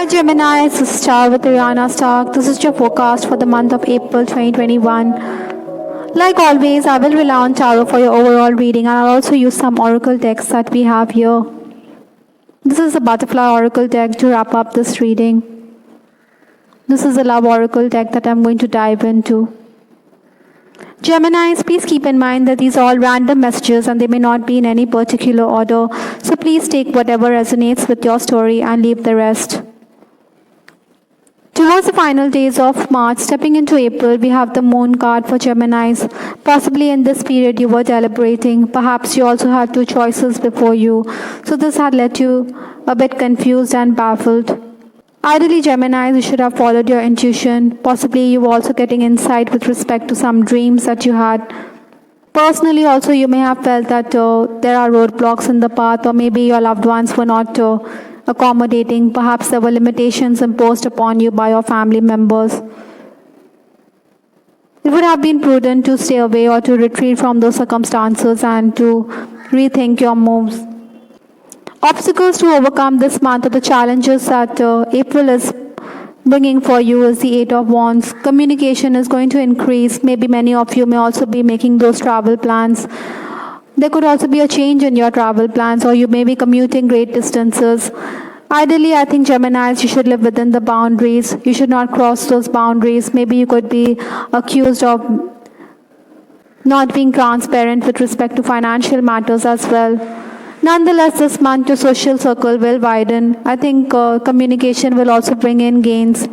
Hi Gemini, this is Star with Ariana Stark. This is your forecast for the month of April 2021. Like always, I will rely on tarot for your overall reading, and I'll also use some oracle decks that we have here. This is the butterfly oracle deck to wrap up this reading. This is the love oracle deck that I'm going to dive into. Geminis, please keep in mind that these are all random messages and they may not be in any particular order. So please take whatever resonates with your story and leave the rest. Towards the final days of March, stepping into April, we have the Moon card for Geminis. Possibly in this period you were deliberating. Perhaps you also had two choices before you. So this had led you a bit confused and baffled. Ideally, Geminis, you should have followed your intuition. Possibly you were also getting insight with respect to some dreams that you had. Personally, also you may have felt that there are roadblocks in the path, or maybe your loved ones were not accommodating. Perhaps there were limitations imposed upon you by your family members. It would have been prudent to stay away or to retreat from those circumstances and to rethink your moves. Obstacles to overcome this month, or the challenges that April is bringing for you, is the Eight of Wands. Communication is going to increase. Maybe many of you may also be making those travel plans. There could also be a change in your travel plans, or you may be commuting great distances. Ideally, I think Geminis, you should live within the boundaries. You should not cross those boundaries. Maybe you could be accused of not being transparent with respect to financial matters as well. Nonetheless, this month your social circle will widen. I think communication will also bring in gains.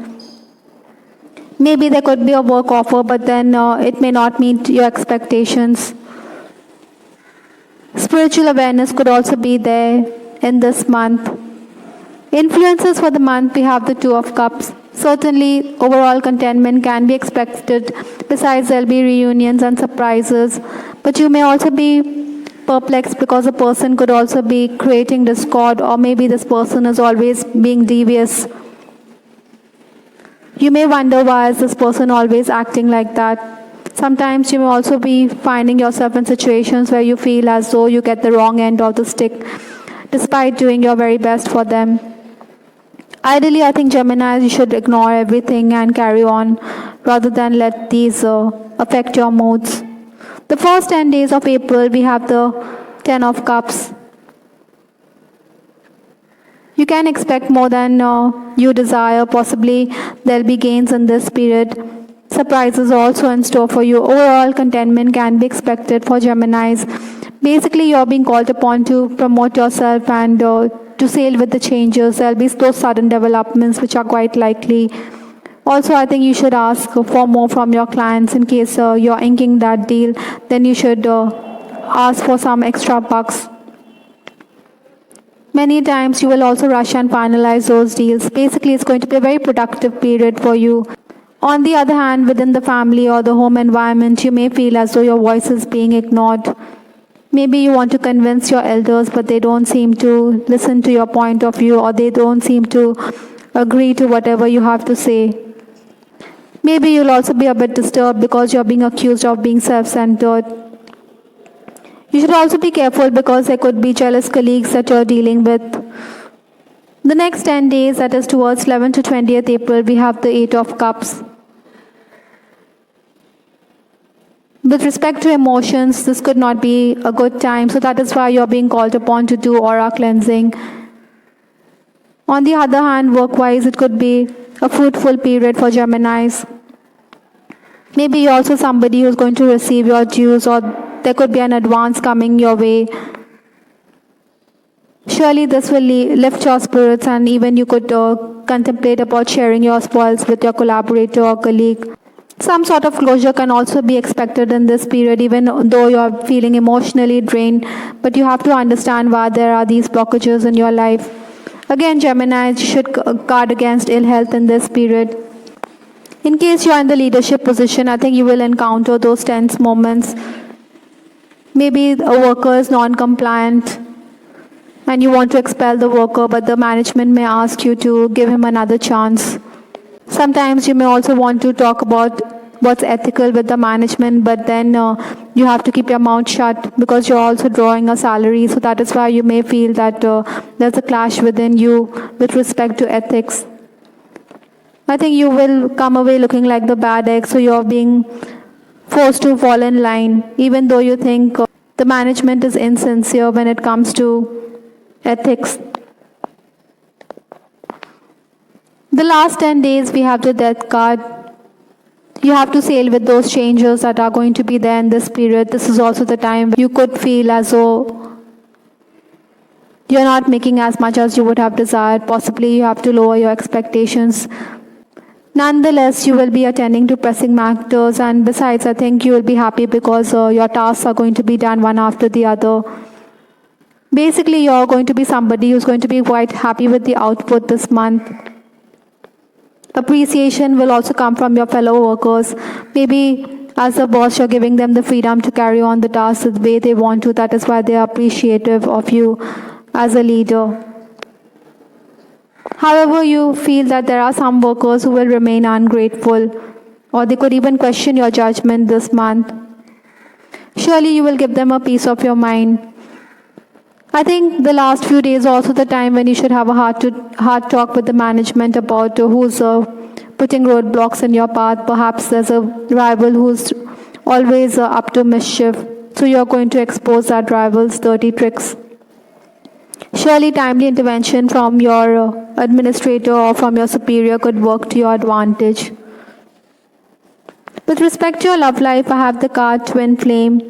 Maybe there could be a work offer, but then it may not meet your expectations. Spiritual awareness could also be there in this month. Influences for the month, we have the Two of Cups. Certainly, overall contentment can be expected. Besides, there will be reunions and surprises. But you may also be perplexed because a person could also be creating discord, or maybe this person is always being devious. You may wonder, why is this person always acting like that? Sometimes you may also be finding yourself in situations where you feel as though you get the wrong end of the stick, despite doing your very best for them. Ideally, I think Geminis, you should ignore everything and carry on, rather than let these affect your moods. The first 10 days of April, we have the Ten of Cups. You can expect more than you desire. Possibly there will be gains in this period. Surprises are also in store for you. Overall contentment can be expected for Geminis. Basically, you're being called upon to promote yourself and to sail with the changes. There will be those sudden developments which are quite likely. Also, I think you should ask for more from your clients. In case you're inking that deal, then you should ask for some extra bucks. Many times you will also rush and finalize those deals. Basically, it's going to be a very productive period for you. On the other hand, within the family or the home environment, you may feel as though your voice is being ignored. Maybe you want to convince your elders, but they don't seem to listen to your point of view, or they don't seem to agree to whatever you have to say. Maybe you'll also be a bit disturbed because you're being accused of being self-centered. You should also be careful because there could be jealous colleagues that you're dealing with. The next 10 days, that is towards 11th to 20th April, we have the Eight of Cups. With respect to emotions, this could not be a good time, so that is why you're being called upon to do aura cleansing. On the other hand, work-wise, it could be a fruitful period for Geminis. Maybe you're also somebody who's going to receive your dues, or there could be an advance coming your way. Surely this will lift your spirits, and even you could contemplate about sharing your spoils with your collaborator or colleague. Some sort of closure can also be expected in this period, even though you're feeling emotionally drained. But you have to understand why there are these blockages in your life. Again, Geminis, you should guard against ill health in this period. In case you're in the leadership position, I think you will encounter those tense moments. Maybe a worker is non-compliant and you want to expel the worker, but the management may ask you to give him another chance. Sometimes you may also want to talk about what's ethical with the management, but then you have to keep your mouth shut because you're also drawing a salary. So that is why you may feel that there's a clash within you with respect to ethics. I think you will come away looking like the bad egg, so you're being forced to fall in line, even though you think the management is insincere when it comes to ethics. The last 10 days, we have the death card. You have to sail with those changes that are going to be there in this period. This is also the time you could feel as though you're not making as much as you would have desired. Possibly you have to lower your expectations. Nonetheless, you will be attending to pressing matters, and besides, I think you will be happy because your tasks are going to be done one after the other. Basically, you're going to be somebody who's going to be quite happy with the output this month. Appreciation will also come from your fellow workers. Maybe as a boss, you're giving them the freedom to carry on the tasks the way they want to. That is why they are appreciative of you as a leader. However, you feel that there are some workers who will remain ungrateful, or they could even question your judgment this month. Surely you will give them a piece of your mind. I think the last few days are also the time when you should have a hard talk with the management about who's putting roadblocks in your path. Perhaps there's a rival who's always up to mischief. So you're going to expose that rival's dirty tricks. Surely timely intervention from your administrator or from your superior could work to your advantage. With respect to your love life, I have the card Twin Flame.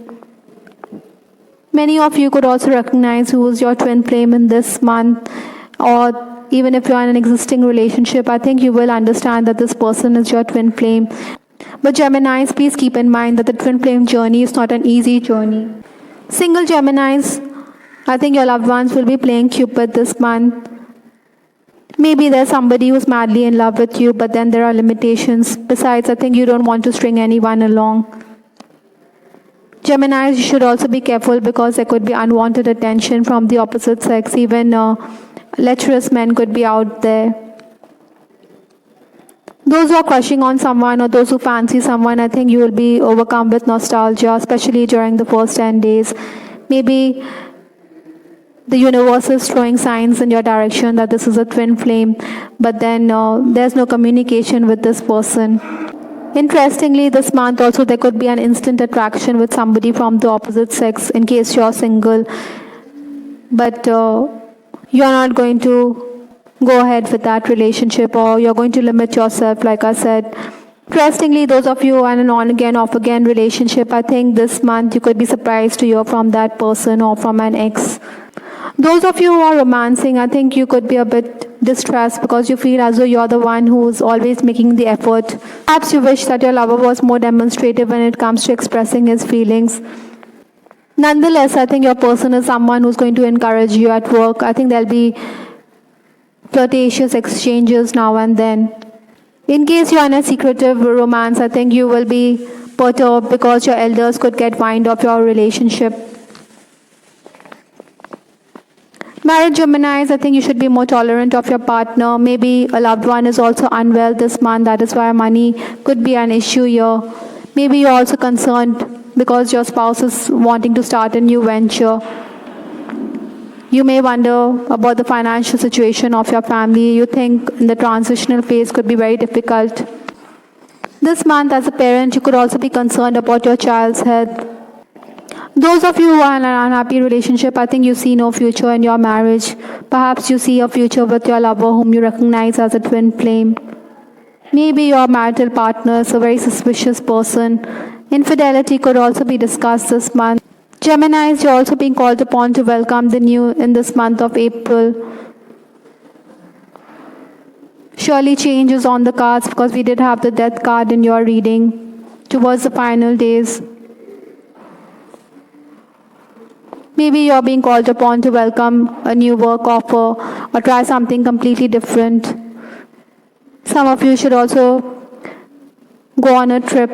Many of you could also recognize who is your twin flame in this month, or even if you are in an existing relationship, I think you will understand that this person is your twin flame. But Geminis, please keep in mind that the twin flame journey is not an easy journey. Single Geminis, I think your loved ones will be playing Cupid this month. Maybe there's somebody who's madly in love with you, but then there are limitations. Besides, I think you don't want to string anyone along. Geminis, you should also be careful because there could be unwanted attention from the opposite sex. Even lecherous men could be out there. Those who are crushing on someone or those who fancy someone, I think you will be overcome with nostalgia, especially during the first 10 days. Maybe the universe is throwing signs in your direction that this is a twin flame, but then there's no communication with this person. Interestingly, this month also there could be an instant attraction with somebody from the opposite sex in case you're single. But you're not going to go ahead with that relationship, or you're going to limit yourself, like I said. Interestingly, those of you in an on-again, off-again relationship, I think this month you could be surprised to hear from that person or from an ex. Those of you who are romancing, I think you could be a bit distressed because you feel as though you're the one who's always making the effort. Perhaps you wish that your lover was more demonstrative when it comes to expressing his feelings. Nonetheless, I think your person is someone who's going to encourage you at work. I think there'll be flirtatious exchanges now and then. In case you're in a secretive romance, I think you will be perturbed because your elders could get wind of your relationship. Married Geminis, I think you should be more tolerant of your partner. Maybe a loved one is also unwell this month. That is why money could be an issue here. Maybe you're also concerned because your spouse is wanting to start a new venture. You may wonder about the financial situation of your family. You think the transitional phase could be very difficult. This month, as a parent, you could also be concerned about your child's health. Those of you who are in an unhappy relationship, I think you see no future in your marriage. Perhaps you see a future with your lover whom you recognize as a twin flame. Maybe your marital partner is a very suspicious person. Infidelity could also be discussed this month. Geminis, you're also being called upon to welcome the new in this month of April. Surely change is on the cards because we did have the death card in your reading towards the final days. Maybe you're being called upon to welcome a new work offer or try something completely different. Some of you should also go on a trip.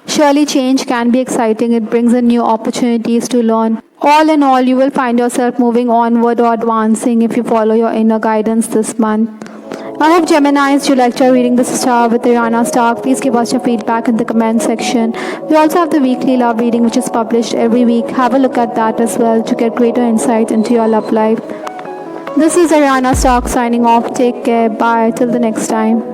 Surely change can be exciting. It brings in new opportunities to learn. All in all, you will find yourself moving onward or advancing if you follow your inner guidance this month. I hope Geminis, you liked your reading this star with Ariana Stark. Please give us your feedback in the comment section. We also have the weekly love reading which is published every week. Have a look at that as well to get greater insight into your love life. This is Ariana Stark signing off. Take care. Bye. Till the next time.